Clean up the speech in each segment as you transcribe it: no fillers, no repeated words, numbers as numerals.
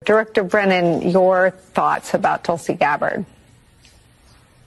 Director Brennan, your thoughts about Tulsi Gabbard?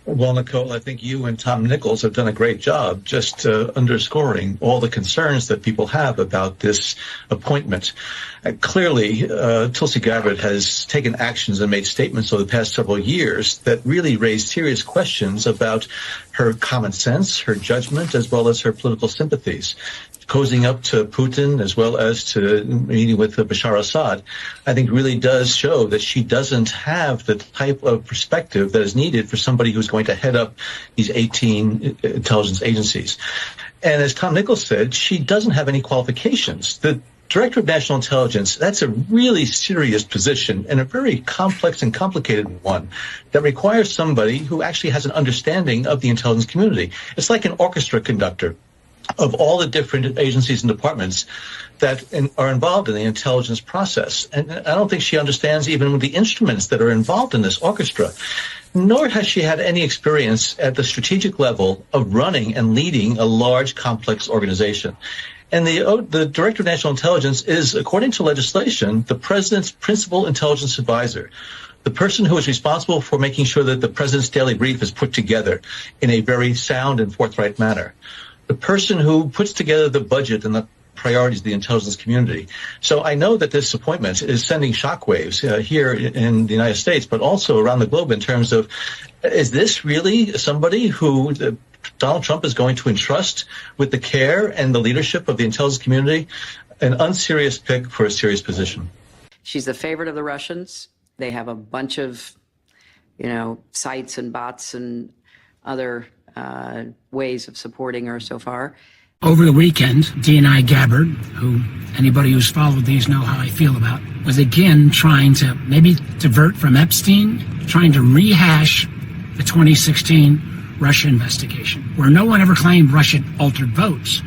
Well, Nicole, I think you and Tom Nichols have done a great job just underscoring all the concerns that people have about this appointment. Clearly, Tulsi Gabbard has taken actions and made statements over the past several years that really raise serious questions about her common sense, her judgment, as well as her political sympathies. Cozying up to Putin as well as to meeting with Bashar Assad, I think really does show that she doesn't have the type of perspective that is needed for somebody who's going to head up these 18 intelligence agencies. And as Tom Nichols said, she doesn't have any qualifications. The Director of National Intelligence, that's a really serious position and a very complex and complicated one that requires somebody who actually has an understanding of the intelligence community. It's like an orchestra conductor of all the different agencies and departments that are involved in the intelligence process. And I don't think she understands even the instruments that are involved in this orchestra, nor has she had any experience at the strategic level of running and leading a large, complex organization. And the Director of National Intelligence is, according to legislation, the president's principal intelligence advisor, the person who is responsible for making sure that the president's daily brief is put together in a very sound and forthright manner, the person who puts together the budget and the priorities of the intelligence community. So I know that this appointment is sending shockwaves here in the United States, but also around the globe in terms of, is this really somebody who Donald Trump is going to entrust with the care and the leadership of the intelligence community? An unserious pick for a serious position. She's the favorite of the Russians. They have a bunch of, sites and bots and other ways of supporting her so far. Over the weekend, DNI Gabbard, who anybody who's followed these know how I feel about, was again trying to maybe divert from Epstein, trying to rehash the 2016 Russia investigation, where no one ever claimed Russia altered votes,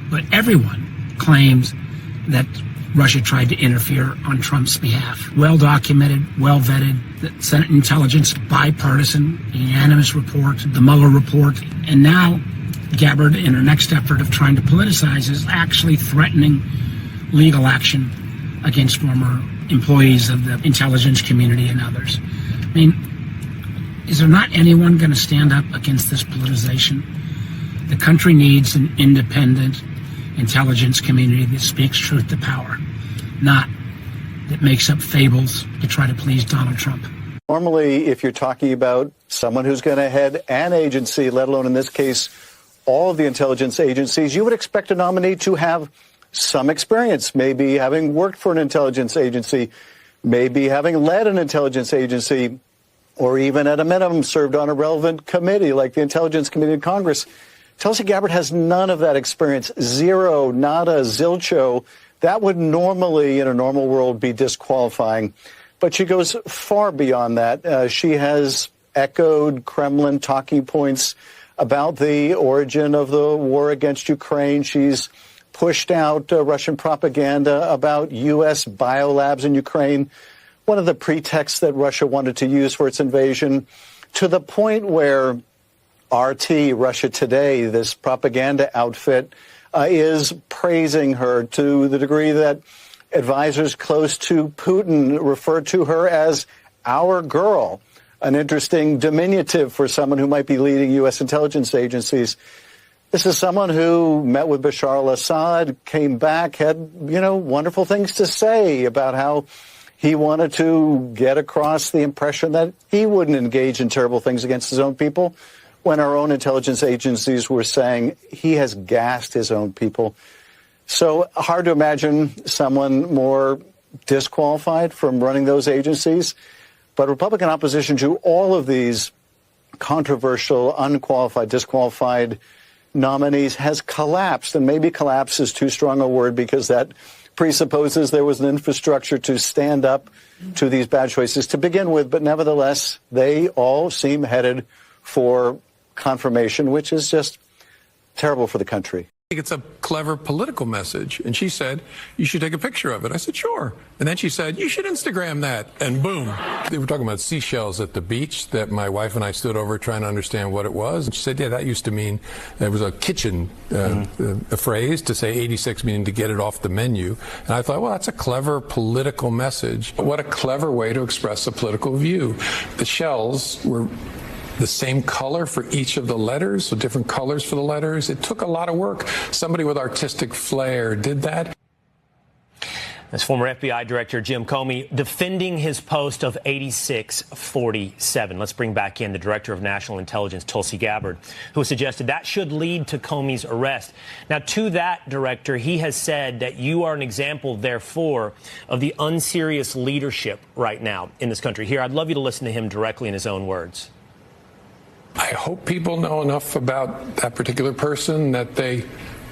but everyone claims that Russia tried to interfere on Trump's behalf. Well documented, well vetted, the Senate Intelligence bipartisan, unanimous report, the Mueller report, and now Gabbard, in her next effort of trying to politicize, is actually threatening legal action against former employees of the intelligence community and others. I mean, is there not anyone going to stand up against this politicization? The country needs an independent intelligence community that speaks truth to power, not that makes up fables to try to please Donald Trump. Normally, if you're talking about someone who's going to head an agency, let alone in this case, all of the intelligence agencies, you would expect a nominee to have some experience, maybe having worked for an intelligence agency, maybe having led an intelligence agency, or even at a minimum served on a relevant committee like the Intelligence Committee of Congress. Tulsi Gabbard has none of that experience, zero, nada, zilcho. That would normally, in a normal world, be disqualifying. But she goes far beyond that. She has echoed Kremlin talking points about the origin of the war against Ukraine. She's pushed out Russian propaganda about U.S. biolabs in Ukraine, one of the pretexts that Russia wanted to use for its invasion, to the point where RT, Russia Today, this propaganda outfit, is praising her to the degree that advisors close to Putin refer to her as our girl, an interesting diminutive for someone who might be leading U.S. intelligence agencies. This is someone who met with Bashar al-Assad, came back, had, wonderful things to say about how he wanted to get across the impression that he wouldn't engage in terrible things against his own people, when our own intelligence agencies were saying he has gassed his own people. So hard to imagine someone more disqualified from running those agencies. But Republican opposition to all of these controversial, unqualified, disqualified nominees has collapsed. And maybe collapse is too strong a word because that presupposes there was an infrastructure to stand up to these bad choices to begin with. But nevertheless, they all seem headed for confirmation, which is just terrible for the country. It's a clever political message. And she said, you should take a picture of it. I said, sure. And then she said, you should Instagram that. And boom. They were talking about seashells at the beach that my wife and I stood over trying to understand what it was. And she said, yeah, that used to mean, it was a kitchen a phrase to say 86, meaning to get it off the menu. And I thought, well, that's a clever political message. What a clever way to express a political view. The shells were the same color for each of the letters, so different colors for the letters. It took a lot of work. Somebody with artistic flair did that. As former FBI Director Jim Comey defending his post of 8647. Let's bring back in the Director of National Intelligence, Tulsi Gabbard, who suggested that should lead to Comey's arrest. Now, to that director, he has said that you are an example, therefore, of the unserious leadership right now in this country. Here, I'd love you to listen to him directly in his own words. I hope people know enough about that particular person that they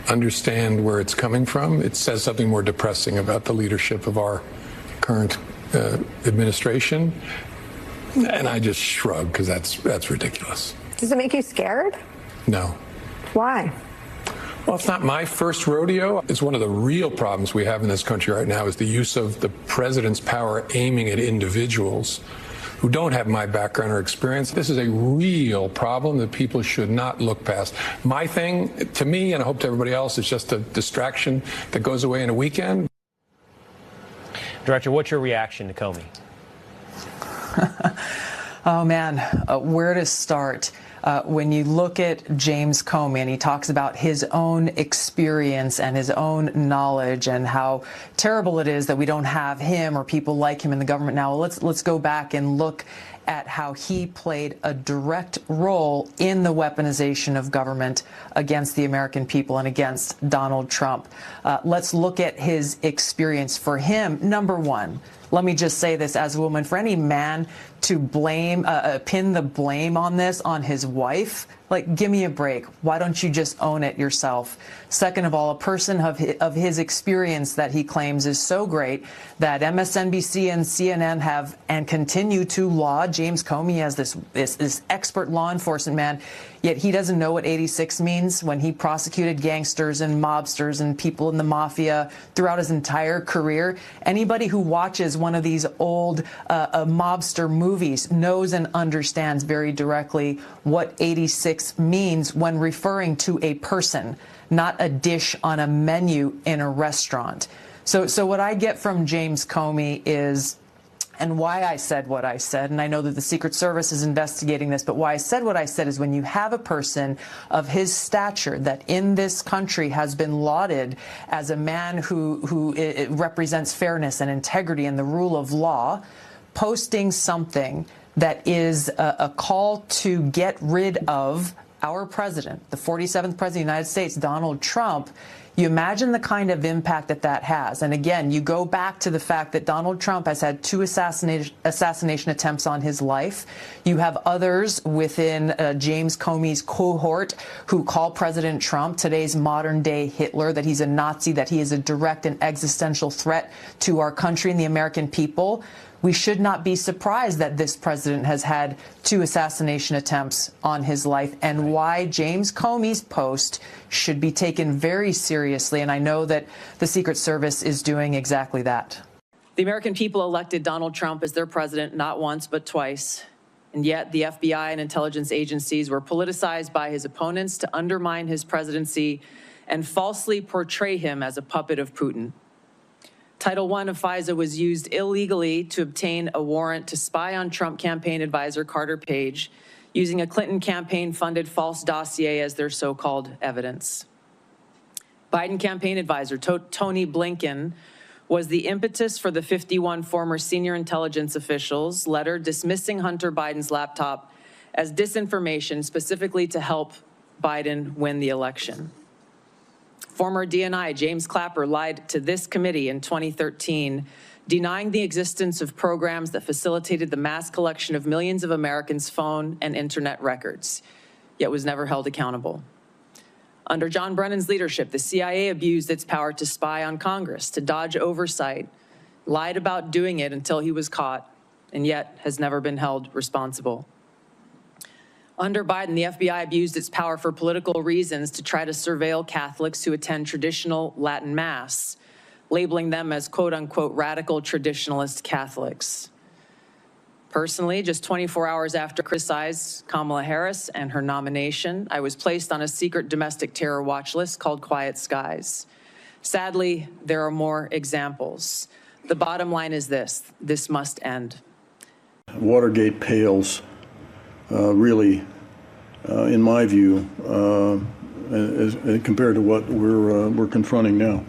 understand where it's coming from. It says something more depressing about the leadership of our current administration. And I just shrug because that's ridiculous. Does it make you scared? No. Why? Well, it's not my first rodeo. It's one of the real problems we have in this country right now is the use of the president's power aiming at individuals who don't have my background or experience. This is a real problem that people should not look past. My thing, to me, and I hope to everybody else, is just a distraction that goes away in a weekend. Director, what's your reaction to Comey? Oh, man, where to start? When you look at James Comey and he talks about his own experience and his own knowledge and how terrible it is that we don't have him or people like him in the government now, let's go back and look at how he played a direct role in the weaponization of government against the American people and against Donald Trump. Let's look at his experience. For him, number one, let me just say this as a woman, for any man to blame, pin the blame on this on his wife, like, give me a break. Why don't you just own it yourself? Second of all, a person of his experience that he claims is so great that MSNBC and CNN have and continue to laud James Comey as this expert law enforcement man, yet he doesn't know what 86 means when he prosecuted gangsters and mobsters and people in the mafia throughout his entire career. Anybody who watches one of these old mobster movies knows and understands very directly what 86 means when referring to a person, not a dish on a menu in a restaurant. So what I get from James Comey is, and why I said what I said, and I know that the Secret Service is investigating this, but why I said what I said is when you have a person of his stature that in this country has been lauded as a man who represents fairness and integrity and the rule of law, posting something that is a call to get rid of our president, the 47th president of the United States, Donald Trump, you imagine the kind of impact that has. And again, you go back to the fact that Donald Trump has had 2 assassination attempts on his life. You have others within James Comey's cohort who call President Trump today's modern-day Hitler, that he's a Nazi, that he is a direct and existential threat to our country and the American people. We should not be surprised that this president has had 2 assassination attempts on his life, and why James Comey's post should be taken very seriously. And I know that the Secret Service is doing exactly that. The American people elected Donald Trump as their president not once but twice. And yet the FBI and intelligence agencies were politicized by his opponents to undermine his presidency and falsely portray him as a puppet of Putin. Title I of FISA was used illegally to obtain a warrant to spy on Trump campaign advisor Carter Page, using a Clinton campaign-funded false dossier as their so-called evidence. Biden campaign advisor Tony Blinken was the impetus for the 51 former senior intelligence officials' letter dismissing Hunter Biden's laptop as disinformation specifically to help Biden win the election. Former DNI James Clapper lied to this committee in 2013, denying the existence of programs that facilitated the mass collection of millions of Americans' phone and internet records, yet was never held accountable. Under John Brennan's leadership, the CIA abused its power to spy on Congress, to dodge oversight, lied about doing it until he was caught, and yet has never been held responsible. Under Biden, the FBI abused its power for political reasons to try to surveil Catholics who attend traditional Latin Mass, labeling them as quote-unquote radical traditionalist Catholics. Personally, just 24 hours after I criticized Kamala Harris and her nomination, I was placed on a secret domestic terror watch list called Quiet Skies. Sadly, there are more examples. The bottom line is this must end. Watergate pales really, in my view, as compared to what we're confronting now.